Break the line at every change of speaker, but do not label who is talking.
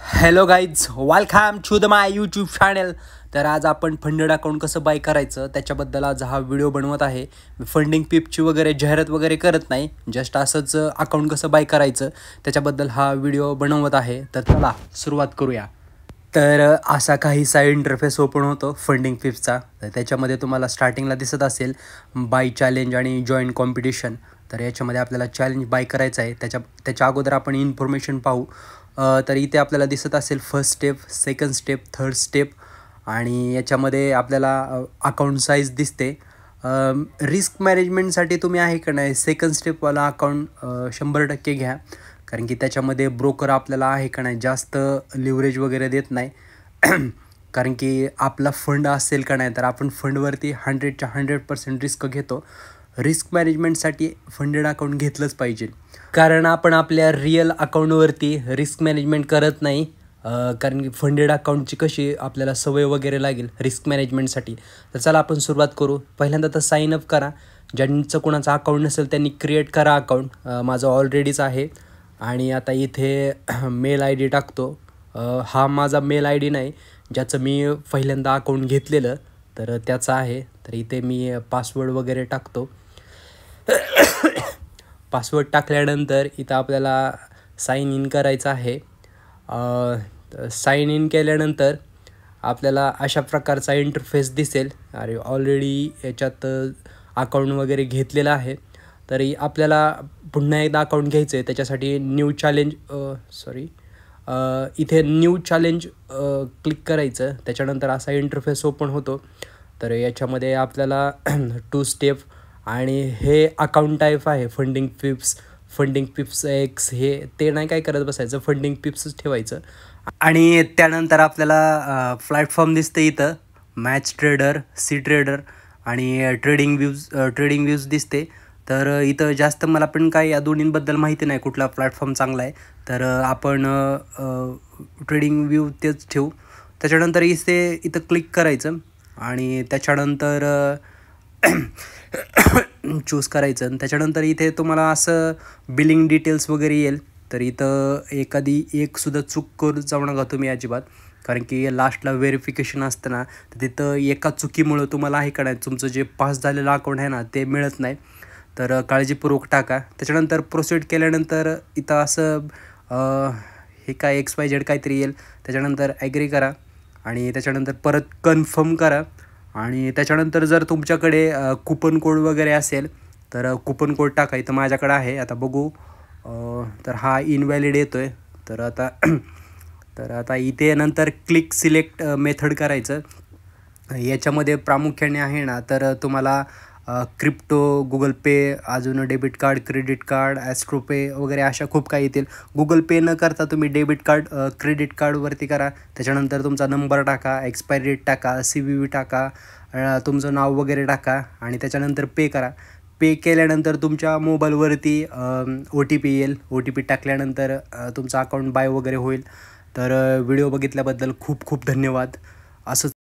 Hello guys, welcome to the my YouTube channel. तर आज आपण फंडेड अकाउंट कसं बाय करायचं त्याच्याबद्दल आज हा व्हिडिओ बनवत आहे. फंडिंग पिपची वगैरे जाहिरात वगैरे करत नाही, जस्ट असंच अकाउंट कसं बाय करायचं त्याच्याबद्दल हा व्हिडिओ बनवत आहे. तर चला सुरुवात करूया. तर असा काहीसा इंटरफेस ओपन होतो फंडिंग पिपचा. तर त्याच्यामध्ये तुम्हाला स्टार्टिंगला दिसत असेल बाय चॅलेंज आणि जॉईन कॉम्पिटिशन. तर याच्यामध्ये आपल्याला चॅलेंज बाय करायचं आहे. त्याच्या अगोदर आपण इन्फॉर्मेशन पाहू. तर इथे आपल्याला दिसत असेल first step, second step, third step आणि याच्यामध्ये आपल्याला अकाउंट साईज दिसते. रिस्क मॅनेजमेंटसाठी तुम्ही आहे का नाही सेकंड स्टेपवाला अकाउंट 100% घ्या, कारण की त्याच्यामध्ये ब्रोकर आपल्याला आहे का नाही जास्त लिव्हरेज वगैरे देत नाही. कारण की आपला फंड असेल का नाही तर आपण फंडवरती 100च्या 100% रिस्क घेतो. रिस्क मॅनेजमेंटसाठी फंडेड अकाउंट घेतलंच पाहिजे, कारण आपण आपल्या रिअल अकाउंटवरती रिस्क मॅनेजमेंट करत नाही. कारण की फंडेड अकाउंटची कशी आपल्याला सवय वगैरे लागेल रिस्क मॅनेजमेंटसाठी. तर चला आपण सुरुवात करू. पहिल्यांदा तर साइन अप करा. ज्यांचं कोणाचं अकाउंट नसेल त्यांनी क्रिएट करा अकाउंट. माझं ऑलरेडीच आहे. आणि आता इथे मेल आय डी टाकतो. हा माझा मेल आय डी नाही, ज्याचं मी पहिल्यांदा अकाउंट घेतलेलं तर त्याचं आहे. तर इथे मी पासवर्ड वगैरे टाकतो. पासवर्ड टाकल्यानंतर इथं आपल्याला साइन इन करायचं आहे. साइन इन केल्यानंतर आपल्याला अशा प्रकारचा इंटरफेस दिसेल. अरे ऑलरेडी याच्यात अकाउंट वगैरे घेतलेलं आहे. तरी आपल्याला पुन्हा एकदा अकाउंट घ्यायचं आहे. त्याच्यासाठी न्यू चॅलेंज इथे न्यू चॅलेंज क्लिक करायचं. त्याच्यानंतर असा इंटरफेस ओपन होतो. तर याच्यामध्ये आपल्याला 2 स्टेप आणि हे अकाउंट टाईप आहे फंडिंग पिप्स एक्स. हे ते नाही काय करत बसायचं, फंडिंग पिप्सच ठेवायचं. आणि त्यानंतर आपल्याला प्लॅटफॉर्म दिसतं इथं मॅच ट्रेडर, सी ट्रेडर आणि ट्रेडिंग व्ह्यूज दिसते. तर इथं जास्त मला पण काय या दोन्हींबद्दल माहिती नाही कुठला प्लॅटफॉर्म चांगला आहे. तर आपण ट्रेडिंग व्ह्यू तेच ठेवू. त्याच्यानंतर इथं क्लिक करायचं आणि त्याच्यानंतर चूज करायचं. आणि त्याच्यानंतर इथे तुम्हाला असं बिलिंग डिटेल्स वगैरे येईल. तर इथं एकसुद्धा चूक करू जाऊ नका तुम्ही अजिबात, कारण की लास्टला व्हेरिफिकेशन असतं ना, तर तिथं एका चुकीमुळं तुम्हाला आहे का नाही तुमचं जे पास झालेलं अकाउंट आहे ना ते मिळत नाही. तर काळजीपूर्वक टाका. त्याच्यानंतर प्रोसीड केल्यानंतर इथं असं हे काय XYZ काहीतरी येईल. त्याच्यानंतर ॲग्री करा आणि त्याच्यानंतर परत कन्फर्म करा. आणि त्याच्यानंतर जर तुमच्याकडे कुपन कोड वगैरे असेल तर कुपन कोड टाका. इथं माझ्याकडे आहे, आता बघू. तर हा इनव्हॅलिड येतो आहे. तर आता इथे नंतर क्लिक सिलेक्ट मेथड करायचं. याच्यामध्ये प्रामुख्याने आहे ना तर तुम्हाला क्रिप्टो, गुगल पे, अजून debit card, credit card, Astro pay वगैरे अशा खूप काही येतील. गुगल पे न करता तुम्ही डेबिट कार्ड, क्रेडिट कार्डवरती करा. त्याच्यानंतर तुमचा नंबर टाका, एक्सपायरी डेट टाका, CVV टाका, तुमचं नाव वगैरे टाका आणि त्याच्यानंतर पे करा. पे केल्यानंतर तुमच्या मोबाईलवरती OTP येईल. OTP टाकल्यानंतर तुमचं अकाउंट बाय वगैरे होईल. तर व्हिडिओ बघितल्याबद्दल खूप खूप धन्यवाद. असंच